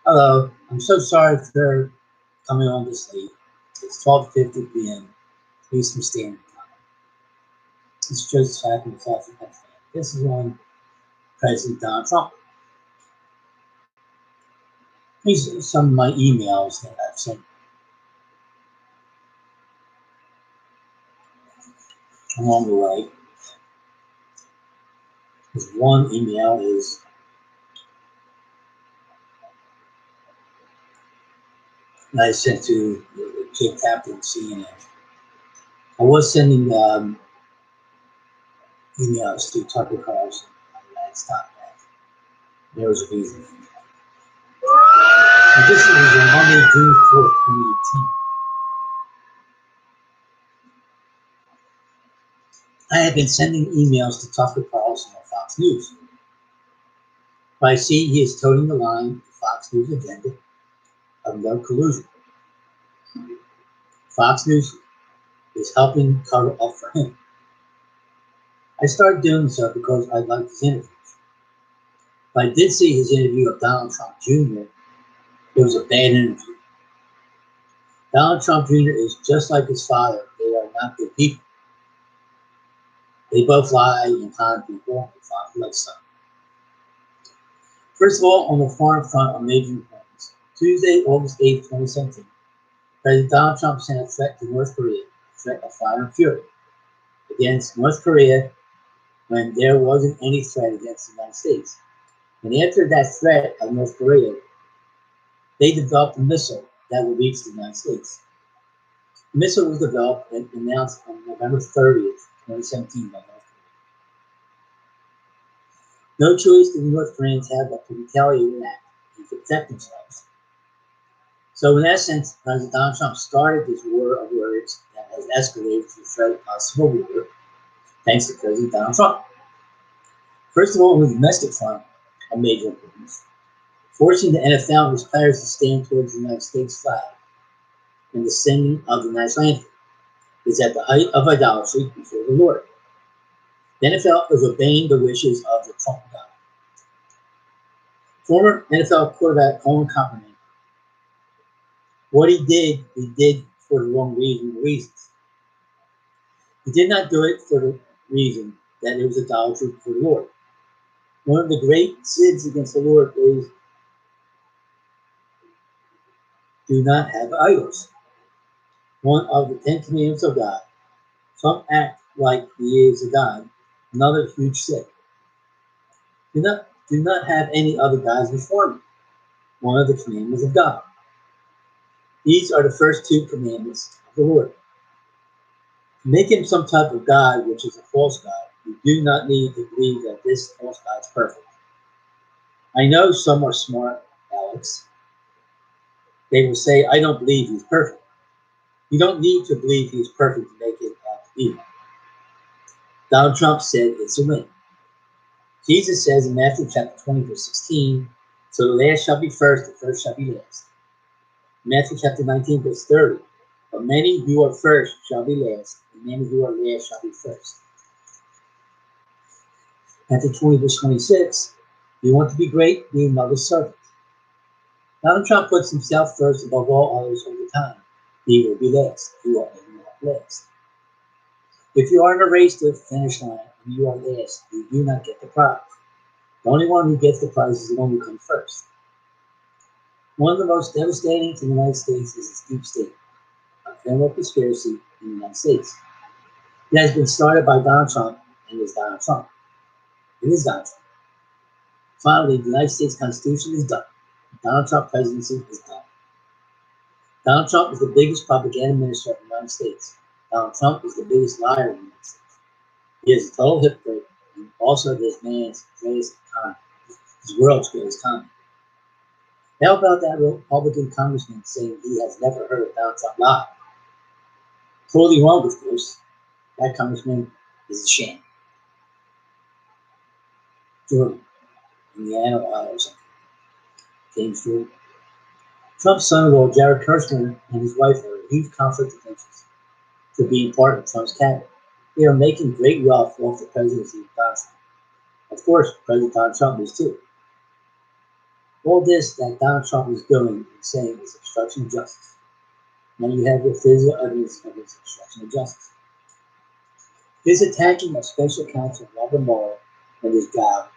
Hello, I'm so sorry for coming on this late. It's 12:50 p.m. Eastern Standard Time. It's just happened South Africa. This is on President Donald Trump. These are some of my emails that I've sent along the way. This one email is that I sent to Jake Kaplan, CNN. I was sending emails to Tucker Carlson. I stopped that. There was a reason. And this is on Monday, June 4th, 2018. I have been sending emails to Tucker Carlson on Fox News. But I see he is toting the line of the Fox News agenda of no collusion. Fox News is helping cover up for him. I started doing so because I liked his interviews. But I did see his interview of Donald Trump Jr. It was a bad interview. Donald Trump Jr. is just like his father. They are not good people. They both lie and con people, and father like son. First of all, on the foreign front of major importance, Tuesday, August 8th, 2017, President Donald Trump sent a threat to North Korea, a threat of fire and fury against North Korea when there wasn't any threat against the United States. And after that threat of North Korea, they developed a missile that would reach the United States. The missile was developed and announced on November 30th, 2017 by North Korea. No choice did the North Koreans have but to retaliate and act and protect themselves. So in essence, President Donald Trump started this war of words that has escalated to the threat of civil war, thanks to President Donald Trump. First of all, on the domestic front, a major importance, forcing the NFL and its players to stand towards the United States flag and the singing of the national anthem is at the height of idolatry before the Lord. The NFL is obeying the wishes of the Trump God. Former NFL quarterback Colin Kaepernick, what he did for the wrong reasons. He did not do it for the reason that it was idolatry for the Lord. One of the great sins against the Lord is do not have idols. One of the 10 commandments of God. Some act like he is a God. Another huge sin. Do not have any other gods before me. One of the commandments of God. These are the first two commandments of the Lord. To make him some type of God, which is a false God, you do not need to believe that this false God is perfect. I know some are smart, Alex. They will say, I don't believe he's perfect. You don't need to believe he's perfect to make it out to be one. Donald Trump said it's a win. Jesus says in Matthew chapter 20, verse 16, so the last shall be first, the first shall be last. Matthew chapter 19, verse 30, but many who are first shall be last, and many who are last shall be first. Matthew 20, verse 26, you want to be great, be another's servant. Donald Trump puts himself first above all others all the time. He will be last. You are not last. If you are in a race to the finish line and you are last, you do not get the prize. The only one who gets the prize is the one who comes first. One of the most devastating to the United States is its deep state, a criminal conspiracy in the United States. It has been started by Donald Trump and is Donald Trump. It is Donald Trump. Finally, the United States Constitution is done. Donald Trump presidency is done. Donald Trump is the biggest propaganda minister of the United States. Donald Trump is the biggest liar in the United States. He is a total hypocrite and also this man's greatest con, his world's greatest con. How about that Republican congressman saying he has never heard of Donald Trump lie? Totally wrong, of course. That congressman is a sham. Jordan, Indiana, Ohio, or something. James Jordan. Trump's son-in-law, Jared Kushner, and his wife are a huge conflict of interest for being part of Trump's cabinet. They are making great wealth off the presidency of Donald Trump. Of course, President Donald Trump is too. All this that Donald Trump is doing and saying is obstruction of justice. Now you have the physical evidence of his obstruction of justice. His attacking of Special Counsel Robert Mueller and his job,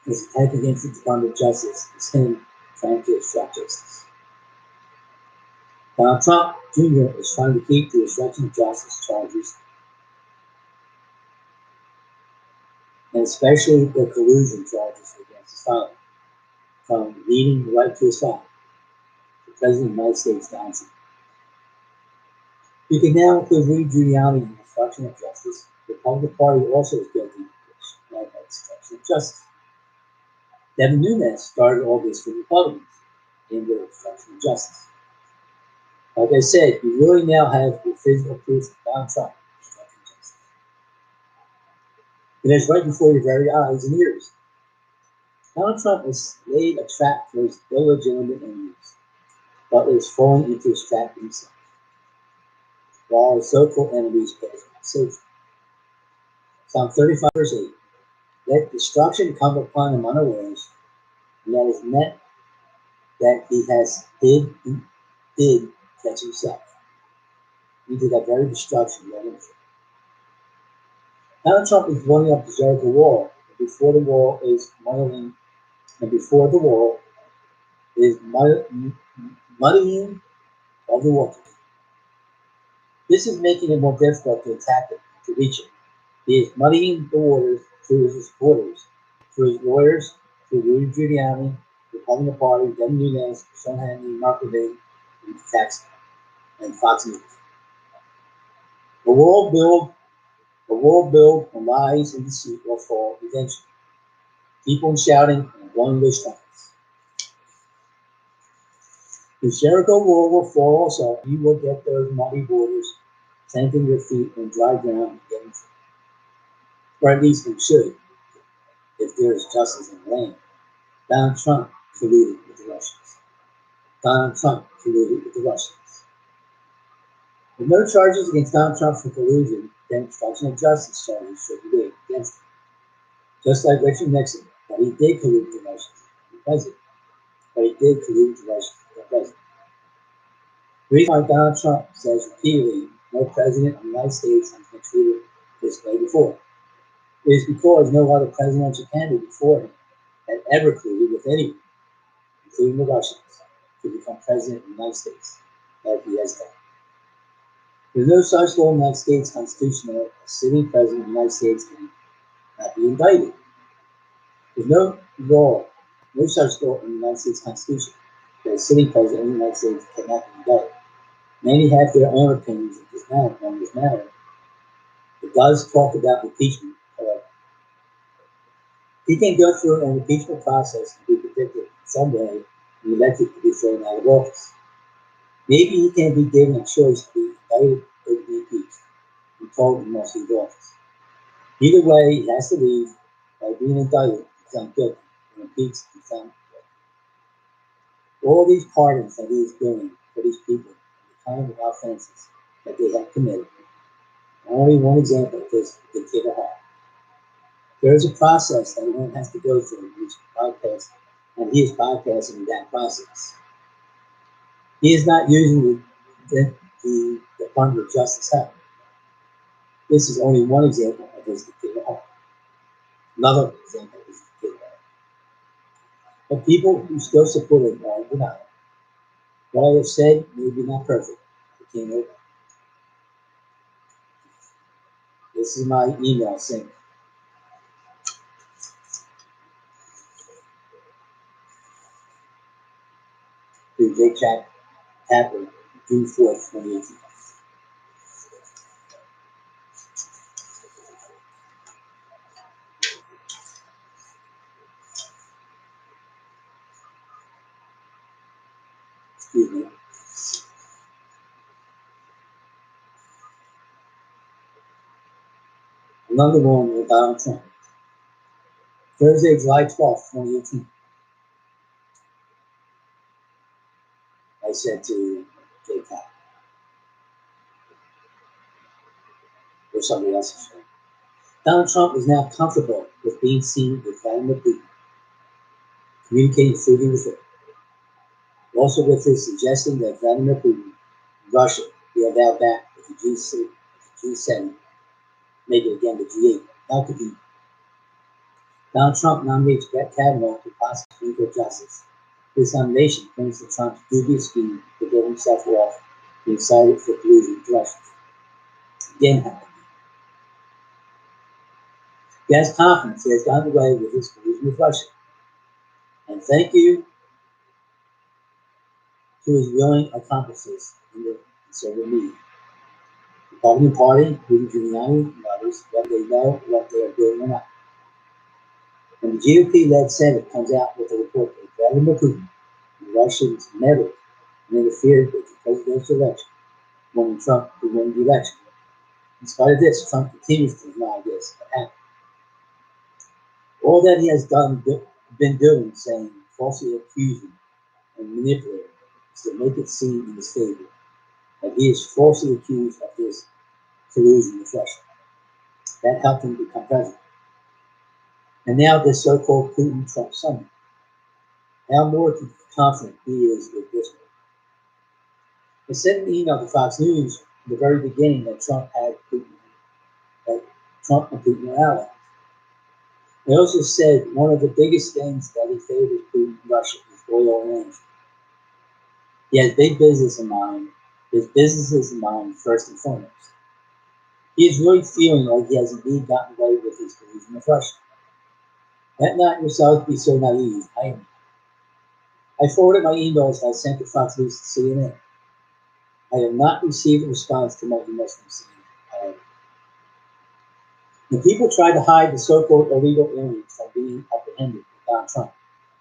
his attack against the Department of Justice, is him trying to obstruct justice. Donald Trump Jr. is trying to keep the obstruction of justice charges, and especially the collusion charges against his father, from leading right to his father, the President of the United States, Donald Trump. You can now include Rudy Giuliani in obstruction of justice. The Republican Party also is guilty of obstruction of justice. Devin Nunes started all this for Republicans in their obstruction of justice. Like I said, you really now have the physical proof of Donald Trump obstruction of justice. And it's right before your very eyes and ears. Donald Trump has laid a trap for his illegitimate enemies, but is falling into his trap himself, while his so-called enemies pass by safely. Psalm 35 verse 8. Let destruction come upon him unawares, and that is meant that he did catch himself. He did that very destruction right into. Donald Trump is blowing up the Jericho Wall, and before the wall is muddying of the water. This is making it more difficult to attack it, to reach it. He is muddying the waters through his supporters, through his lawyers, through Rudy Giuliani, the Republican Party, Devin Nunes, Sean Hannity, Mark Levin, and Tax and Fox News. The wall built on lies and deceit will fall eventually. Keep on shouting and blowing those trumpets. The Jericho wall will fall also. You will get those muddy waters tanking your feet on dry ground again. Or at least we should, if there is justice in the land. Donald Trump colluded with the Russians. Donald Trump colluded with the Russians. With no charges against Donald Trump for collusion, then obstruction of justice charges should be laid against him. Just like Richard Nixon, but he did collude with the Russians, the president. But he did collude with the Russians, the president. The reason why Donald Trump says repeatedly, no president of the United States has been treated this way before, is because no other presidential candidate before him had ever colluded with anyone, including the Russians, to become president of the United States, like he has done. There's no such law in the United States Constitution that a sitting president of the United States can not be indicted. There's no such law in the United States Constitution that a sitting president of the United States cannot be indicted. Many have their own opinions on this matter. It does talk about impeachment, however. He can go through an impeachment process and be predicted someday and elected to be thrown out of office. Maybe he can be given a choice to be indicted or to be impeached and told he must leave office. Either way, he has to leave. By being indicted, he's found guilty, and impeached, and found guilty. All these pardons that he is doing for these people, the kind of offenses that they have committed. Only one example of this is Tigger Hawk. There is a process that one has to go through, which bypass, and he is bypassing that process. He is not using the Department of Justice help. This is only one example of his Tigger Hawk. Another example is Tigger Hawk. But people who still support him are denied. What I have said may be not perfect. It came over. This is my email sent to Jake Tapper, June 4th, 2018. Excuse me. Another one with Donald Trump. Thursday, July 12th, 2018. I said to Jake Tapper, or somebody else's friend, Donald Trump is now comfortable with being seen with Vladimir Putin. communicating freely with it. Also with his suggesting that Vladimir Putin, Russia, be allowed back with the G7, maybe again the G8, not the V. Donald Trump nominates Brett Kavanaugh to possibly Supreme Court Justice. This nomination points to Trump's dubious scheme to get himself off being cited for collusion with Russia. Again, however, he has confidence he has gotten away with his collusion with Russia. And thank you to his willing accomplices in the conservative media. The Republican Party, Rudy Giuliani and others, whether they know what they are doing or not. When the GOP-led Senate comes out with a report that Vladimir Putin and the Russians meddled and interfered with the presidential election, wanting Trump to win the election. In spite of this, Trump continues to deny this happened. All that he has been doing, saying, falsely accusing, and manipulating, is to make it seem in his favor that he is falsely accused of this collusion with Russia. That helped him become president. And now this so-called Putin-Trump summit. How more confident he is with this one. I sent an email to Fox News in the very beginning that Trump and Putin were allies. I also said one of the biggest things that he favors Putin and Russia is oil and energy. He has big business in mind. His business is in mind first and foremost. He is really feeling like he has indeed gotten away with his collusion with Russia. Let not yourselves be so naive. I forwarded my emails I sent to Fox News to CNN. I have not received a response to my emails from CNN. When people try to hide the so-called illegal aliens from being apprehended with Donald Trump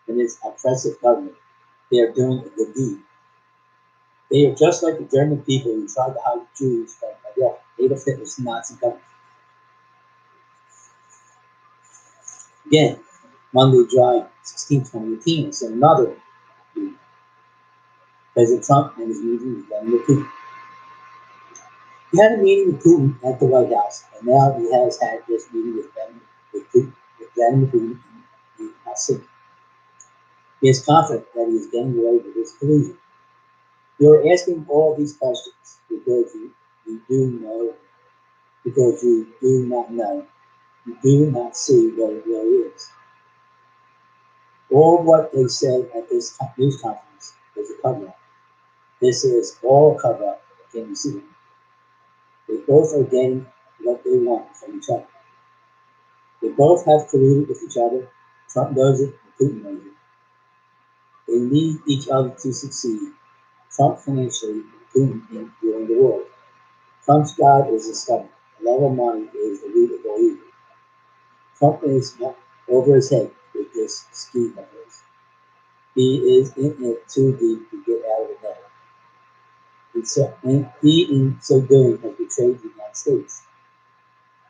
and his oppressive government, they are doing a good deed. They are just like the German people who tried to hide the Jews from Adolf Hitler's Nazi government. Again, Monday, July 16, 2018, is another meeting. President Trump and his meeting with Vladimir Putin. He had a meeting with Putin at the White House, and now he has had this meeting with Vladimir Putin in Helsinki. He is confident that he is getting away with his collusion. You are asking all these questions because you do know, because you do not know, you do not see what it really is. All what they said at this news conference is a cover-up. This is all a cover-up. Can you see it? They both are getting what they want from each other. They both have colluded with each other. Trump knows it, and Putin knows it. They need each other to succeed. Trump financially, and Putin in ruling the world. Trump's God is his stomach. Love of money is the root of all evil. Trump is over his head with this scheme of his. He is in it too deep to get out of the net. And he, in so doing, has betrayed the United States.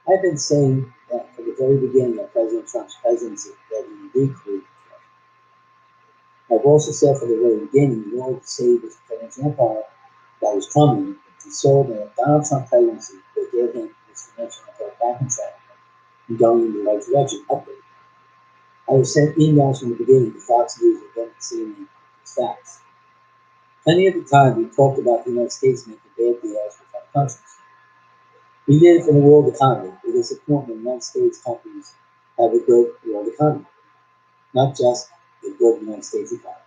I've been saying that from the very beginning of President Trump's presidency that he indeed colluded. I've also said from the very beginning, in order to save his financial empire that was crumbling, he saw that Donald Trump presidency would give him his financial empire back on track and going in the right direction, upward. I have sent emails from the beginning to Fox News and then to CNN as facts. Plenty of the time we talked about the United States making bad deals with other countries. We did it for the world economy. It is important that United States companies have a good world economy, not just a good United States economy.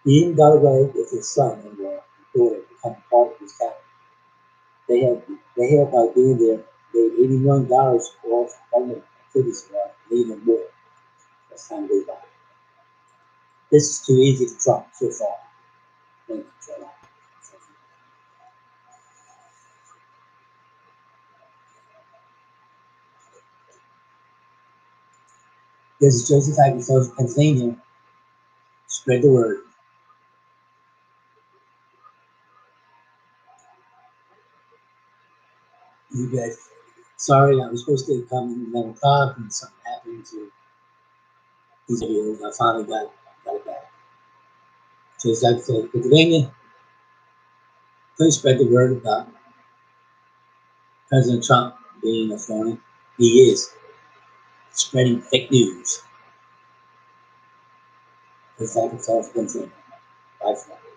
He even got away with his son-in-law and daughter becoming part of his cabinet. They have by being there, made $80 million off government activities and even more as time goes by. This is too easy for Trump so far. Thank you, Trump. This is Joseph Hackney, from Pennsylvania. Spread the word. You guys, sorry, I was supposed to come at 11 o'clock and something happened to these videos. I finally got it back. Joseph Hackney, from Pennsylvania. Please spread the word about President Trump being a phony. He is spreading fake news. It's like a self-contained. Bye for now.